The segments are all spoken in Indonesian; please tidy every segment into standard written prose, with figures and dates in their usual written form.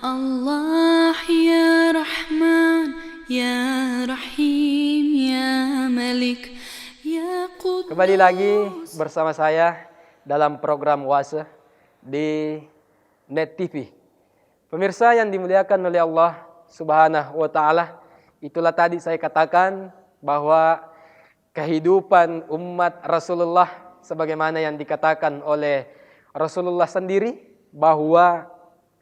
Allah ya Rahman ya Rahim ya Malik ya Qudus. Kembali lagi bersama saya dalam program Wase di Net TV. Pemirsa yang dimuliakan oleh Allah Subhanahu wa taala, itulah tadi saya katakan bahwa kehidupan umat Rasulullah sebagaimana yang dikatakan oleh Rasulullah sendiri bahwa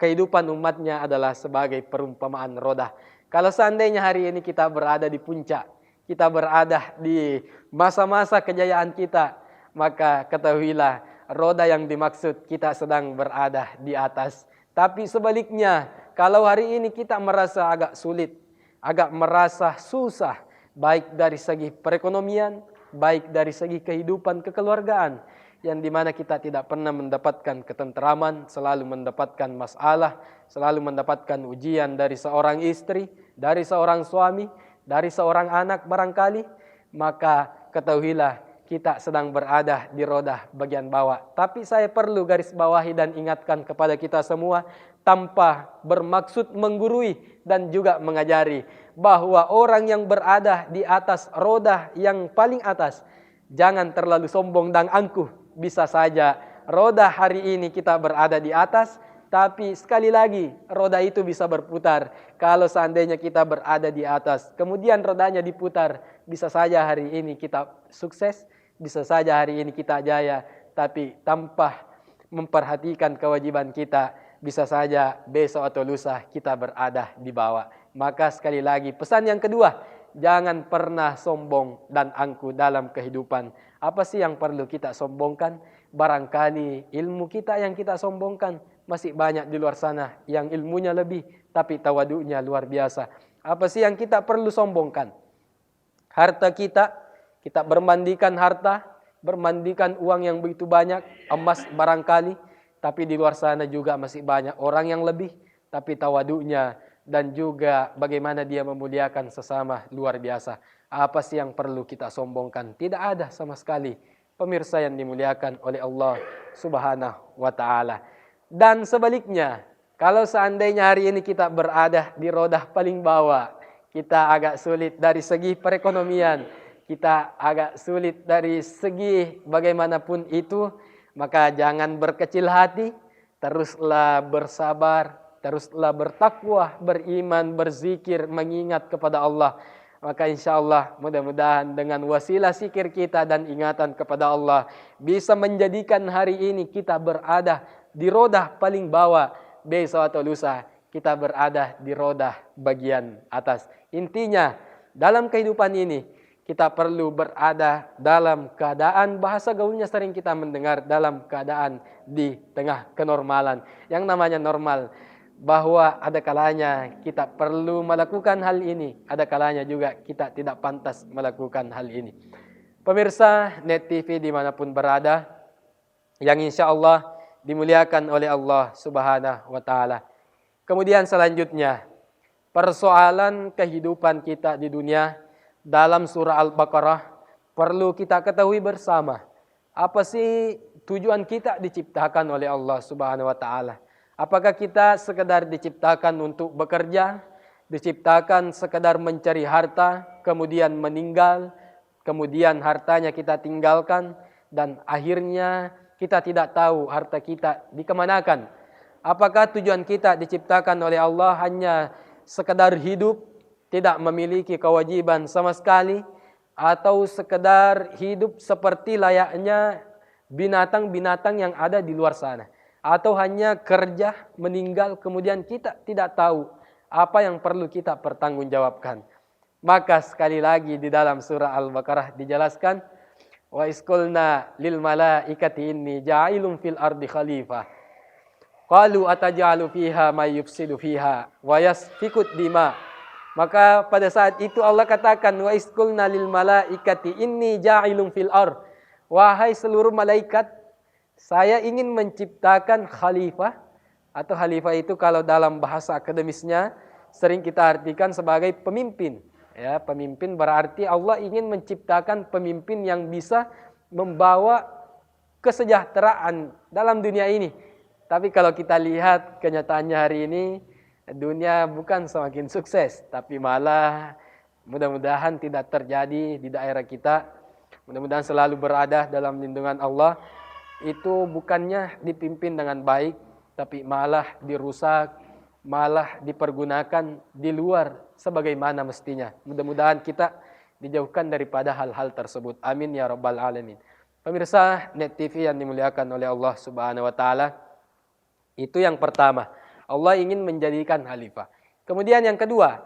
kehidupan umatnya adalah sebagai perumpamaan roda. Kalau seandainya hari ini kita berada di puncak, kita berada di masa-masa kejayaan kita, maka ketahuilah roda yang dimaksud kita sedang berada di atas. Tapi sebaliknya, kalau hari ini kita merasa agak sulit, agak merasa susah, baik dari segi perekonomian, baik dari segi kehidupan kekeluargaan, yang dimana kita tidak pernah mendapatkan ketentraman, selalu mendapatkan masalah, selalu mendapatkan ujian dari seorang istri, dari seorang suami, dari seorang anak barangkali, maka ketahuilah kita sedang berada di roda bagian bawah. Tapi saya perlu garis bawahi dan ingatkan kepada kita semua, tanpa bermaksud menggurui dan juga mengajari, bahwa orang yang berada di atas roda yang paling atas, jangan terlalu sombong dan angkuh. Bisa saja roda hari ini kita berada di atas, tapi sekali lagi roda itu bisa berputar. Kalau seandainya kita berada di atas, kemudian rodanya diputar, bisa saja hari ini kita sukses, bisa saja hari ini kita jaya, tapi tanpa memperhatikan kewajiban kita, bisa saja besok atau lusa kita berada di bawah. Maka sekali lagi pesan yang kedua, jangan pernah sombong dan angkuh dalam kehidupan. Apa sih yang perlu kita sombongkan? Barangkali ilmu kita yang kita sombongkan. Masih banyak di luar sana yang ilmunya lebih, tapi tawadunya luar biasa. Apa sih yang kita perlu sombongkan? Harta kita, kita bermandikan harta, bermandikan uang yang begitu banyak, emas barangkali. Tapi di luar sana juga masih banyak orang yang lebih, tapi tawadunya dan juga bagaimana dia memuliakan sesama luar biasa. Apa sih yang perlu kita sombongkan? Tidak ada sama sekali, pemirsa yang dimuliakan oleh Allah Subhanahu wa taala. Dan sebaliknya, kalau seandainya hari ini kita berada di roda paling bawah, kita agak sulit dari segi perekonomian, kita agak sulit dari segi bagaimanapun itu, maka jangan berkecil hati, teruslah bersabar, teruslah bertakwa, beriman, berzikir, mengingat kepada Allah. Maka insya Allah mudah-mudahan dengan wasilah zikir kita dan ingatan kepada Allah, bisa menjadikan hari ini kita berada di roda paling bawah, besok atau lusa kita berada di roda bagian atas. Intinya dalam kehidupan ini kita perlu berada dalam keadaan, bahasa gaulnya sering kita mendengar, dalam keadaan di tengah kenormalan. Yang namanya normal, bahwa ada kalanya kita perlu melakukan hal ini, ada kalanya juga kita tidak pantas melakukan hal ini. Pemirsa Net TV dimanapun berada, yang insya Allah dimuliakan oleh Allah Subhanahu wa taala. Kemudian selanjutnya, persoalan kehidupan kita di dunia dalam surah Al-Baqarah perlu kita ketahui bersama. Apa sih tujuan kita diciptakan oleh Allah Subhanahu wa taala? Apakah kita sekedar diciptakan untuk bekerja, diciptakan sekedar mencari harta, kemudian meninggal, kemudian hartanya kita tinggalkan, dan akhirnya kita tidak tahu harta kita dikemanakan? Apakah tujuan kita diciptakan oleh Allah hanya sekedar hidup, tidak memiliki kewajiban sama sekali, atau sekedar hidup seperti layaknya binatang-binatang yang ada di luar sana? Atau hanya kerja, meninggal, kemudian kita tidak tahu apa yang perlu kita pertanggungjawabkan? Maka sekali lagi di dalam surah Al-Baqarah dijelaskan, wa isqulna lil malaikati inni ja'ilun fil ardi khalifah qalu ataj'alu fiha may yufsidu fiha wa yasfiku dima. Maka pada saat itu Allah katakan, wa isqulna lil malaikati inni ja'ilun fil ard, wahai seluruh malaikat, saya ingin menciptakan khalifah, atau khalifah itu kalau dalam bahasa akademisnya sering kita artikan sebagai pemimpin. Ya, pemimpin berarti Allah ingin menciptakan pemimpin yang bisa membawa kesejahteraan dalam dunia ini. Tapi kalau kita lihat kenyataannya hari ini, dunia bukan semakin sukses, tapi malah mudah-mudahan tidak terjadi di daerah kita. Mudah-mudahan selalu berada dalam lindungan Allah. Itu bukannya dipimpin dengan baik, tapi malah dirusak, malah dipergunakan di luar sebagaimana mestinya. Mudah-mudahan kita dijauhkan daripada hal-hal tersebut. Amin ya rabbal alamin. Pemirsa Net TV yang dimuliakan oleh Allah Subhanahu wa taala, itu yang pertama. Allah ingin menjadikan khalifah. Kemudian yang kedua,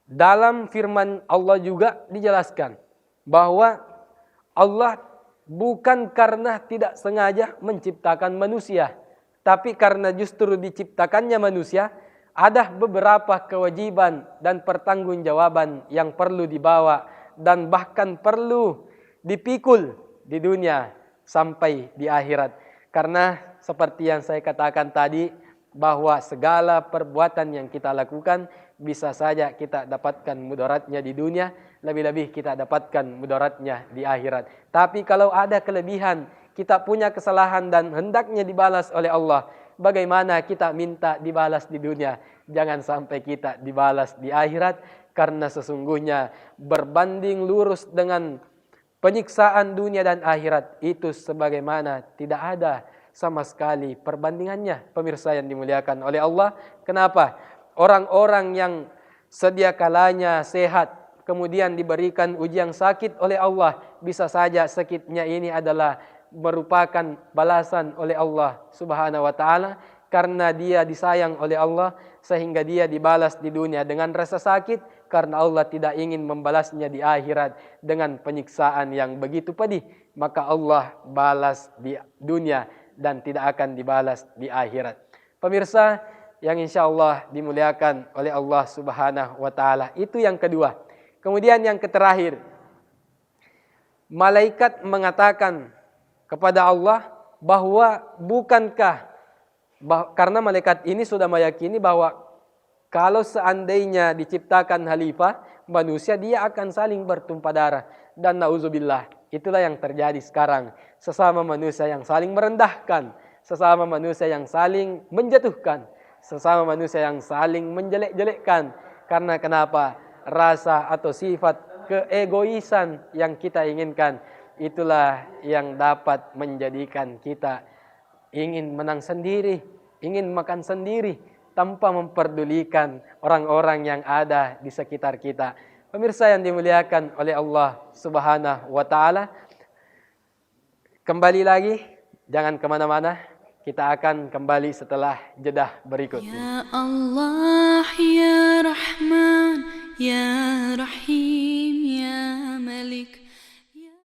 dalam firman Allah juga dijelaskan bahwa Allah bukan karena tidak sengaja menciptakan manusia, tapi karena justru diciptakannya manusia, ada beberapa kewajiban dan pertanggungjawaban yang perlu dibawa dan bahkan perlu dipikul di dunia sampai di akhirat. Karena seperti yang saya katakan tadi, bahwa segala perbuatan yang kita lakukan bisa saja kita dapatkan mudaratnya di dunia, lebih-lebih kita dapatkan mudaratnya di akhirat. Tapi kalau ada kelebihan, kita punya kesalahan dan hendaknya dibalas oleh Allah, bagaimana kita minta dibalas di dunia? Jangan sampai kita dibalas di akhirat, karena sesungguhnya berbanding lurus dengan penyiksaan dunia dan akhirat itu sebagaimana tidak ada sama sekali perbandingannya, pemirsa yang dimuliakan oleh Allah. Kenapa? Orang-orang yang sedia kalanya sehat, kemudian diberikan ujian sakit oleh Allah, bisa saja sakitnya ini adalah merupakan balasan oleh Allah Subhanahu wa taala, karena dia disayang oleh Allah sehingga dia dibalas di dunia dengan rasa sakit, karena Allah tidak ingin membalasnya di akhirat dengan penyiksaan yang begitu pedih, maka Allah balas di dunia dan tidak akan dibalas di akhirat. Pemirsa yang insya Allah dimuliakan oleh Allah Subhanahu wa taala, itu yang kedua. Kemudian yang terakhir, malaikat mengatakan kepada Allah bahwa bukankah, karena malaikat ini sudah meyakini bahwa kalau seandainya diciptakan khalifah manusia, dia akan saling bertumpah darah. Dan nauzubillah, itulah yang terjadi sekarang. Sesama manusia yang saling merendahkan, sesama manusia yang saling menjatuhkan, sesama manusia yang saling menjelek-jelekkan. Karena kenapa? Rasa atau sifat keegoisan yang kita inginkan, itulah yang dapat menjadikan kita ingin menang sendiri, ingin makan sendiri, tanpa memperdulikan orang-orang yang ada di sekitar kita. Pemirsa yang dimuliakan oleh Allah Subhanahu wa taala, kembali lagi, jangan kemana-mana. Kita akan kembali setelah jeda berikut ini. Ya Allah, Ya Rahman, Ya Rahim.